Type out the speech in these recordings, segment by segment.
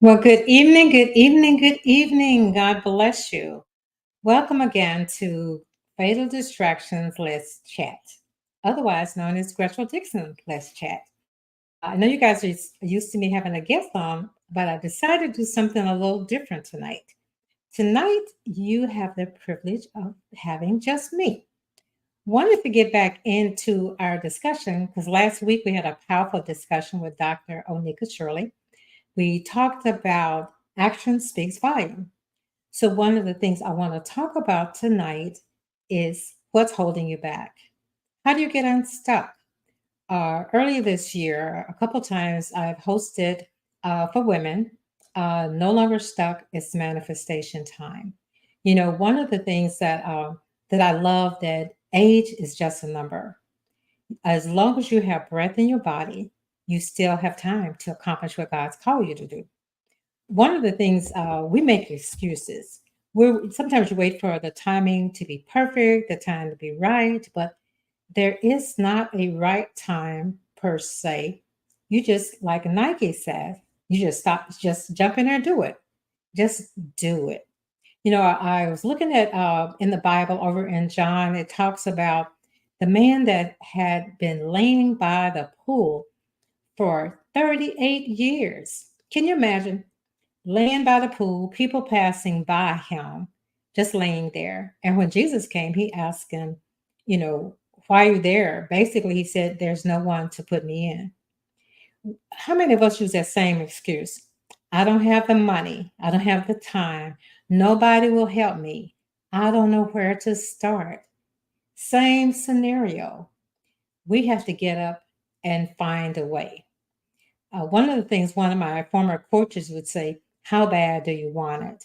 Well, good evening, good evening, good evening. God bless you. Welcome again to Fatal Distractions Let's Chat, otherwise known as Gretchel Dixon Let's Chat. I know you guys are used to me having a guest on, but I decided to do something a little different tonight. Tonight, you have the privilege of having just me. Wanted to get back into our discussion because last week we had a powerful discussion with Dr. Onika Shirley. We talked about action speaks volume. So, one of the things I want to talk about tonight is what's holding you back. How do you get unstuck? Earlier this year, a couple times I've hosted for women, No Longer Stuck, it's manifestation time. You know, one of the things that I love that age is just a number. As long as you have breath in your body, you still have time to accomplish what God's called you to do. One of the things we make excuses. We're sometimes you wait for the timing to be perfect, the time to be right, but there is not a right time per se. You just like Nike says, you just stop, just jump in there and do it. Just do it. You know, I was looking at in the Bible over in John, it talks about the man that had been laying by the pool for 38 years. Can you imagine? Laying by the pool, people passing by him, just laying there. And when Jesus came, he asked him, you know, why are you there? Basically, he said, there's no one to put me in. How many of us use that same excuse? I don't have the money. I don't have the time. Nobody will help me. I don't know where to start. Same scenario. We have to get up and find a way. One of the things one of my former coaches would say, how bad do you want it?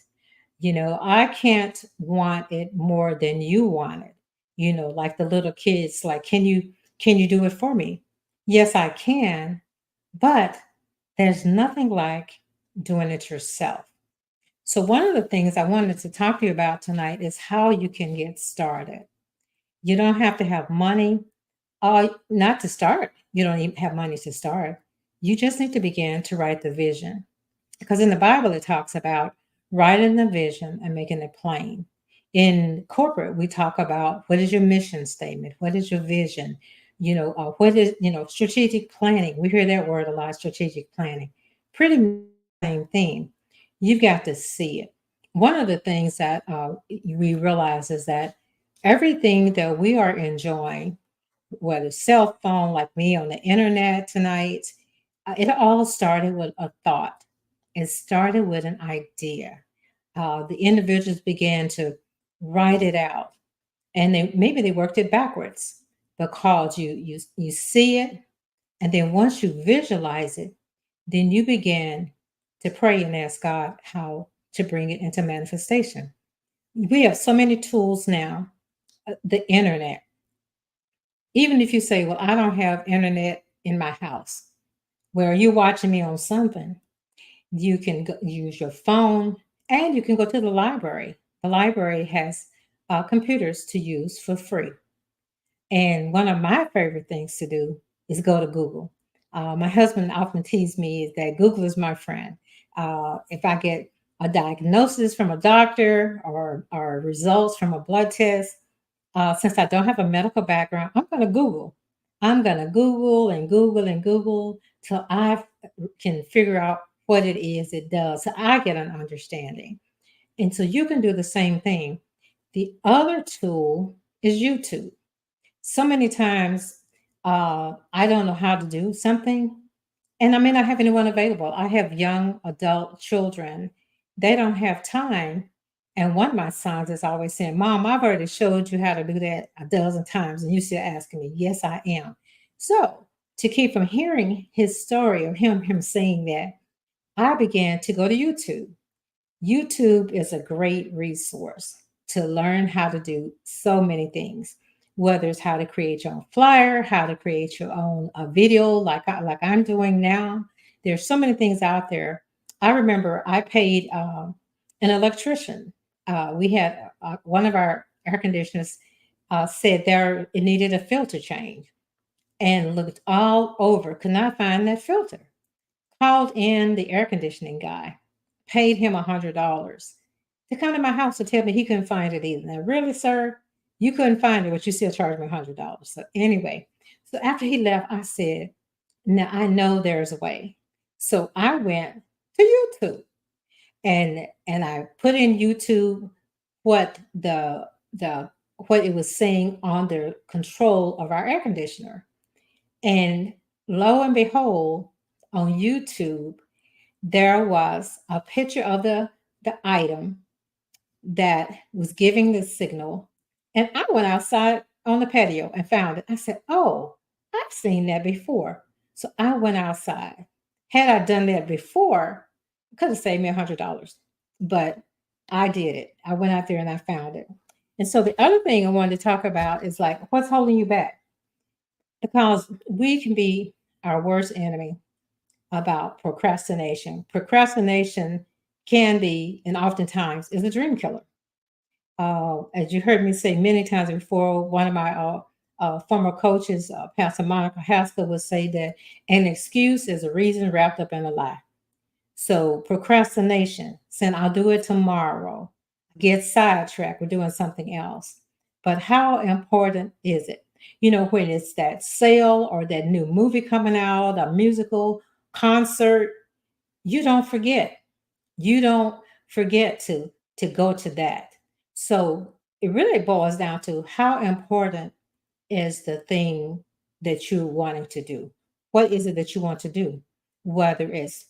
You know, I can't want it more than you want it. You know, like the little kids, like, can you do it for me? Yes, I can, but there's nothing like doing it yourself. So one of the things I wanted to talk to you about tonight is how you can get started. You don't have to have money, not to start. You don't even have money to start. You just need to begin to write the vision. Because in the Bible, it talks about writing the vision and making it plain. In corporate, we talk about what is your mission statement? What is your vision? You know, what is, strategic planning? We hear that word a lot, strategic planning. Pretty much the same thing. You've got to see it. One of the things that we realize is that everything that we are enjoying, whether cell phone like me on the internet tonight, it all started with a thought. It started with an idea. The individuals began to write it out, and maybe they worked it backwards because you see it, and then once you visualize it, then you begin to pray and ask God how to bring it into manifestation. We have so many tools now, the internet. Even if you say, "Well, I don't have internet in my house," where you're watching me on something, you can use your phone and you can go to the library. The library has computers to use for free. And one of my favorite things to do is go to Google. My husband often teases me that Google is my friend. If I get a diagnosis from a doctor or results from a blood test, since I don't have a medical background, I'm going to Google. I'm going to Google and Google and Google till I can figure out what it is it does. So I get an understanding. And so you can do the same thing. The other tool is YouTube. So many times I don't know how to do something, and I may not have anyone available. I have young adult children. They don't have time. And one of my sons is always saying, Mom, I've already showed you how to do that a dozen times. And you still asking me, yes, I am. So to keep from hearing his story or him saying that, I began to go to YouTube. YouTube is a great resource to learn how to do so many things, whether it's how to create your own flyer, how to create your own video, like I'm doing now. There's so many things out there. I remember I paid an electrician. We had one of our air conditioners said there it needed a filter change, and looked all over, could not find that filter. Called in the air conditioning guy. paid him $100 to come to my house to tell me he couldn't find it either. Now, really, sir, you couldn't find it, but you still charged me $100. So anyway, so after he left, I said, now I know there's a way. So I went to YouTube and I put in YouTube what the what it was saying on the control of our air conditioner. And lo and behold, on YouTube, there was a picture of the item that was giving the signal. And I went outside on the patio and found it. I said, oh, I've seen that before. So I went outside. Had I done that before, it could have saved me $100. But I did it. I went out there and I found it. And so the other thing I wanted to talk about is like, what's holding you back? Because we can be our worst enemy about procrastination. Procrastination can be, and oftentimes is a dream killer. As you heard me say many times before, one of my former coaches, Pastor Monica Haskell, would say that an excuse is a reason wrapped up in a lie. So procrastination, saying I'll do it tomorrow, get sidetracked, we're doing something else. But how important is it? You know, when it's that sale or that new movie coming out, a musical concert, you don't forget. You don't forget to go to that. So it really boils down to how important is the thing that you're wanting to do. What is it that you want to do? Whether it's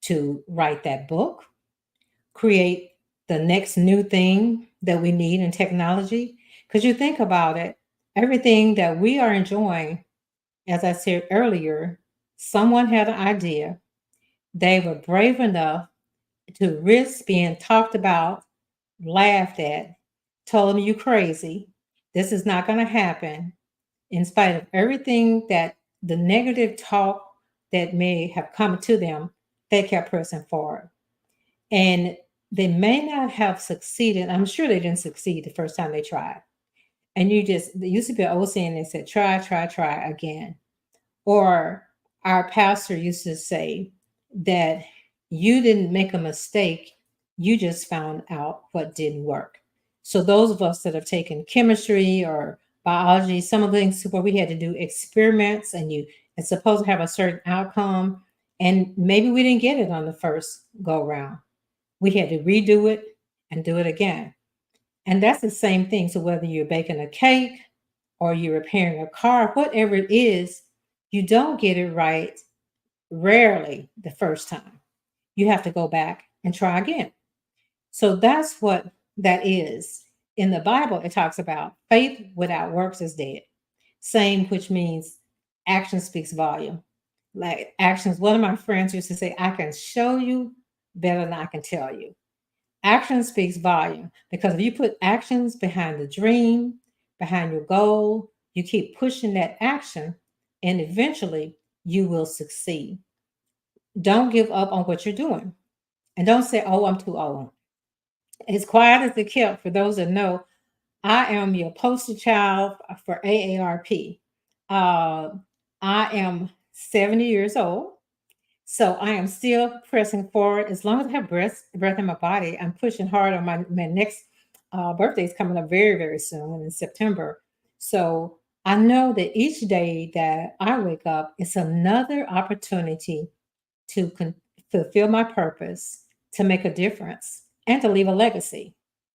to write that book, create the next new thing that we need in technology. Because you think about it, everything that we are enjoying, as I said earlier, someone had an idea. They were brave enough to risk being talked about, laughed at, told them you crazy. This is not going to happen. In spite of everything that the negative talk that may have come to them, they kept pressing forward. And they may not have succeeded. I'm sure they didn't succeed the first time they tried. And there used to be an old saying that said, try, try, try again. Or our pastor used to say that you didn't make a mistake, you just found out what didn't work. So those of us that have taken chemistry or biology, some of the things where we had to do experiments and it's supposed to have a certain outcome, and maybe we didn't get it on the first go round. We had to redo it and do it again. And that's the same thing. So whether you're baking a cake or you're repairing a car, whatever it is, you don't get it right rarely the first time. You have to go back and try again. So that's what that is. In the Bible, it talks about faith without works is dead. Same, which means action speaks volume. Like actions, one of my friends used to say, I can show you better than I can tell you. Action speaks volume because if you put actions behind the dream, behind your goal, you keep pushing that action, and eventually you will succeed. Don't give up on what you're doing. And don't say, oh, I'm too old. As quiet as it kept, for those that know, I am your poster child for AARP. Uh, I am 70 years old. So I am still pressing forward. As long as I have breath in my body, I'm pushing hard on my next birthday is coming up very, very soon in September. So I know that each day that I wake up, it's another opportunity to fulfill my purpose, to make a difference, and to leave a legacy.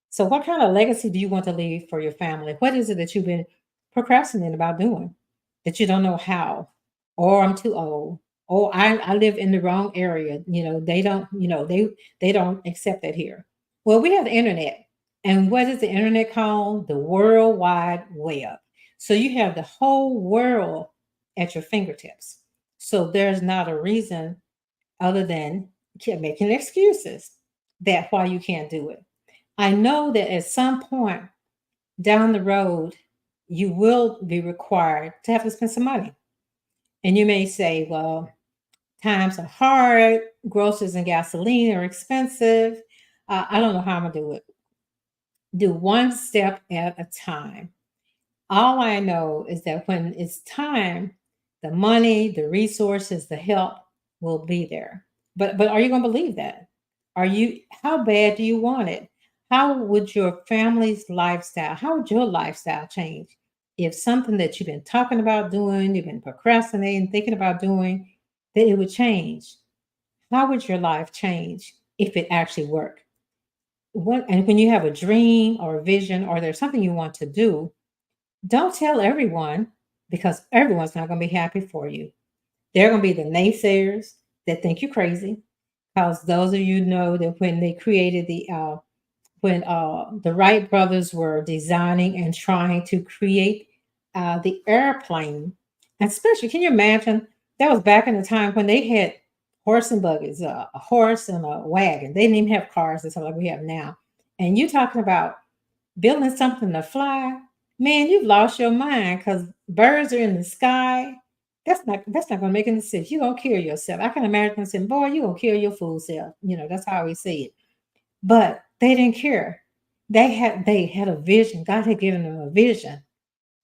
So, what kind of legacy do you want to leave for your family? What is it that you've been procrastinating about doing that you don't know how? Or I'm too old. Or I live in the wrong area. You know, they don't, they don't accept that here. Well, we have the internet. And what is the internet called? The World Wide Web. So you have the whole world at your fingertips. So there's not a reason other than making excuses that why you can't do it. I know that at some point down the road, you will be required to have to spend some money. And you may say, well, times are hard, groceries and gasoline are expensive. I don't know how I'm going to do it. Do one step at a time. All I know is that when it's time, the money, the resources, the help will be there. But are you going to believe that? How bad do you want it? How would your family's lifestyle, how would your lifestyle change if something that you've been talking about doing, you've been procrastinating, thinking about doing, that it would change? How would your life change if it actually worked? And when you have a dream or a vision or there's something you want to do, don't tell everyone, because everyone's not going to be happy for you. They're going to be the naysayers that think you're crazy. Because those of you know that when they created the Wright brothers were designing and trying to create the airplane, and especially, can you imagine? That was back in the time when they had horse and buggies, a horse and a wagon. They didn't even have cars and stuff like we have now. And you talking about building something to fly, man, you've lost your mind because birds are in the sky. That's not gonna make any sense. You're gonna kill yourself. I can imagine saying, boy, you're gonna kill your fool self. That's how we see it. But they didn't care. They had a vision. God had given them a vision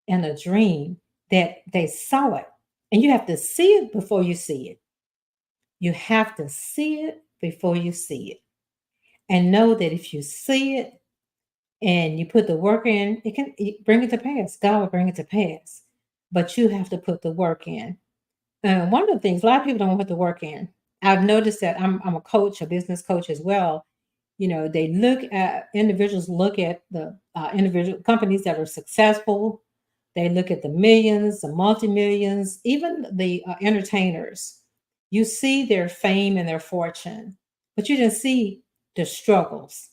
and a dream that they saw it. And you have to see it before you see it. You have to see it before you see it. And know that if you see it and you put the work in, bring it to pass. God will bring it to pass. But you have to put the work in. One of the things, a lot of people don't put the work in. I've noticed that I'm a coach, a business coach as well. They individuals look at the individual companies that are successful. They look at the millions, the multi-millions, even the entertainers. You see their fame and their fortune, but you didn't see the struggles,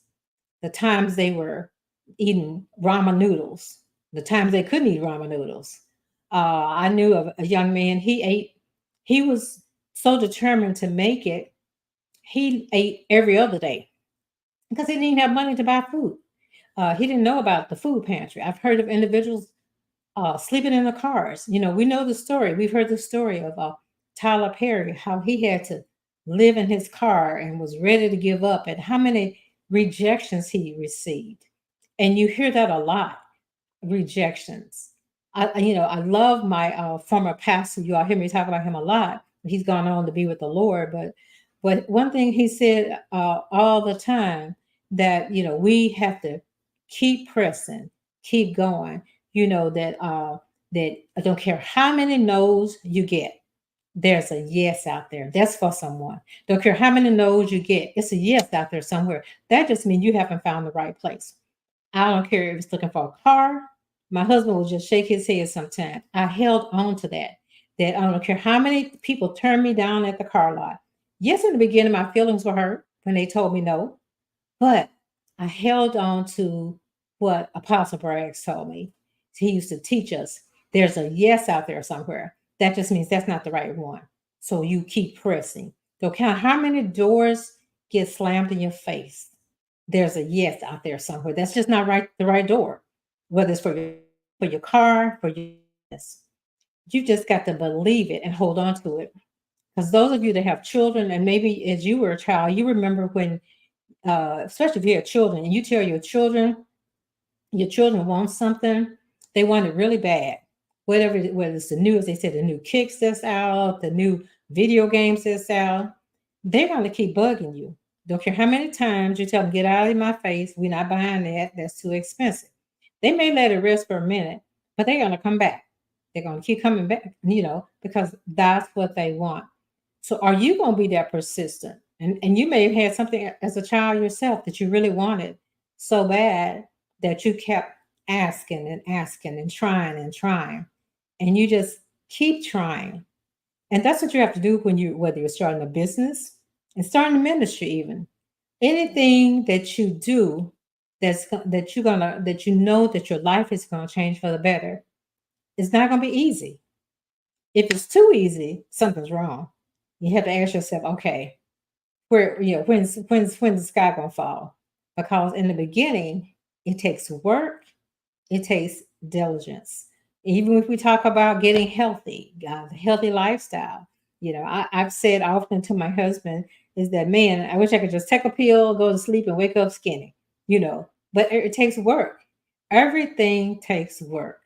the times they were eating ramen noodles, the times they couldn't eat ramen noodles. I knew of a young man, he was so determined to make it, he ate every other day because he didn't even have money to buy food. He didn't know about the food pantry. I've heard of individuals sleeping in the cars. We know the story. We've heard the story of Tyler Perry, how he had to live in his car and was ready to give up, and how many rejections he received. And you hear that a lot, rejections. I love my former pastor. You all hear me talk about him a lot. He's gone on to be with the Lord, but one thing he said all the time, that we have to keep pressing, keep going. That I don't care how many no's you get, there's a yes out there. That's for someone. Don't care how many no's you get, it's a yes out there somewhere. That just means you haven't found the right place. I don't care if it's looking for a car. My husband will just shake his head sometimes. I held on to that. That I don't care how many people turned me down at the car lot. Yes, in the beginning, my feelings were hurt when they told me no, but I held on to what Apostle Braggs told me. He used to teach us there's a yes out there somewhere. That just means that's not the right one. So you keep pressing. Don't count how many doors get slammed in your face. There's a yes out there somewhere. That's just not the right door. Whether it's for your car, for your business. You just got to believe it and hold on to it. Because those of you that have children, and maybe as you were a child, you remember when, especially if you have children, and you tell your children want something, they want it really bad. Whether it's the new, as they said, the new kicks that's out, the new video games that's out, they're going to keep bugging you. Don't care how many times you tell them, get out of my face. We're not buying that. That's too expensive. They may let it rest for a minute, but they're going to come back. They're going to keep coming back, because that's what they want. So are you going to be that persistent? And you may have had something as a child yourself that you really wanted so bad that you kept asking and asking and trying. And you just keep trying. And that's what you have to do whether you're starting a business and starting a ministry, even anything that you do that you know that your life is going to change for the better. It's not going to be easy. If it's too easy, something's wrong. You have to ask yourself, okay, when's the sky gonna fall? Because in the beginning, it takes work, it takes diligence. Even if we talk about getting healthy, the healthy lifestyle, I've said often to my husband is that, man, I wish I could just take a pill, go to sleep, and wake up skinny, But it takes work. Everything takes work,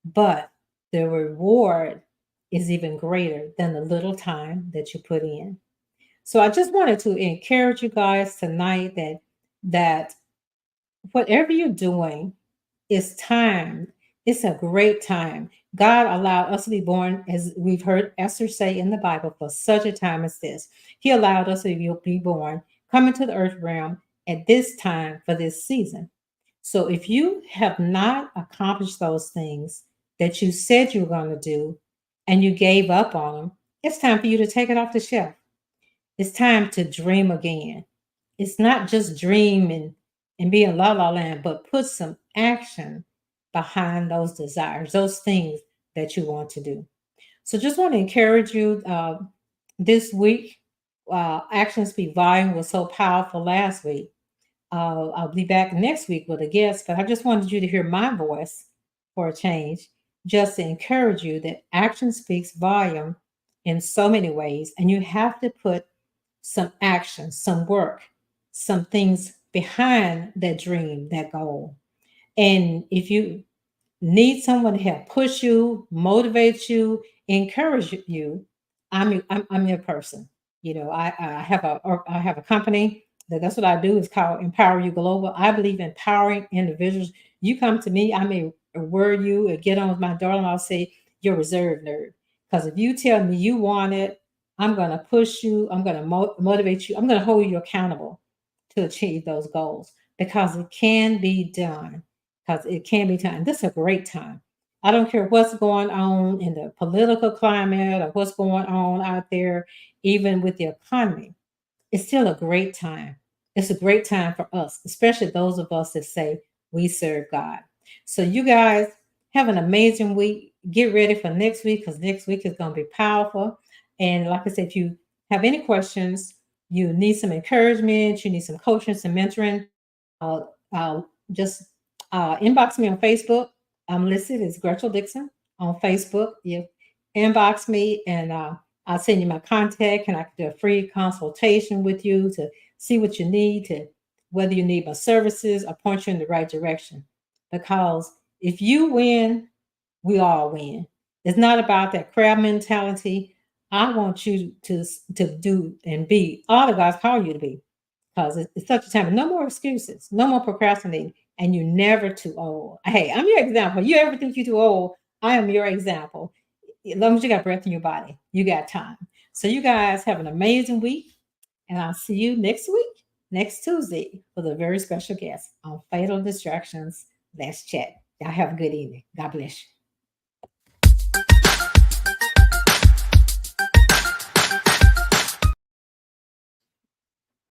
but the reward is even greater than the little time that you put in. So I just wanted to encourage you guys tonight that whatever you're doing, it's time. It's a great time. God allowed us to be born, as we've heard Esther say in the Bible, for such a time as this. He allowed us to be born, come into the earth realm at this time for this season. So if you have not accomplished those things that you said you were going to do and you gave up on them, it's time for you to take it off the shelf. It's time to dream again. It's not just dream and be in la la land, but put some action behind those desires, those things that you want to do. So just want to encourage you this week. Action Speak Volume was so powerful last week. I'll be back next week with a guest, but I just wanted you to hear my voice for a change, just to encourage you that action speaks volume in so many ways, and you have to put some action, some work, some things behind that dream, that goal. And if you need someone to help push you, motivate you, encourage you, I'm your person. I have a company that's what I do is called Empower You Global. I believe in empowering individuals. You come to me, I may word you or get on with my daughter, and I'll say you're reserved nerd. Because if you tell me you want it, I'm going to push you. I'm going to motivate you. I'm going to hold you accountable to achieve those goals because it can be done. Because it can be done. This is a great time. I don't care what's going on in the political climate or what's going on out there, even with the economy. It's still a great time. It's a great time for us, especially those of us that say we serve God. So, you guys have an amazing week. Get ready for next week because next week is going to be powerful. And like I said, if you have any questions, you need some encouragement, you need some coaching, some mentoring, just inbox me on Facebook. I'm listed as Gretchel Dixon on Facebook. You inbox me and I'll send you my contact and I can do a free consultation with you to see what you need, to whether you need my services or point you in the right direction. Because if you win, we all win. It's not about that crab mentality. I want you to do and be all that God's called you to be. Because it's such a time. No more excuses, no more procrastinating, and you're never too old. Hey, I'm your example. You ever think you're too old? I am your example. As long as you got breath in your body, you got time. So you guys have an amazing week, and I'll see you next week, next Tuesday, with a very special guest on Fatal Distractions. Let's chat. Y'all have a good evening. God bless you.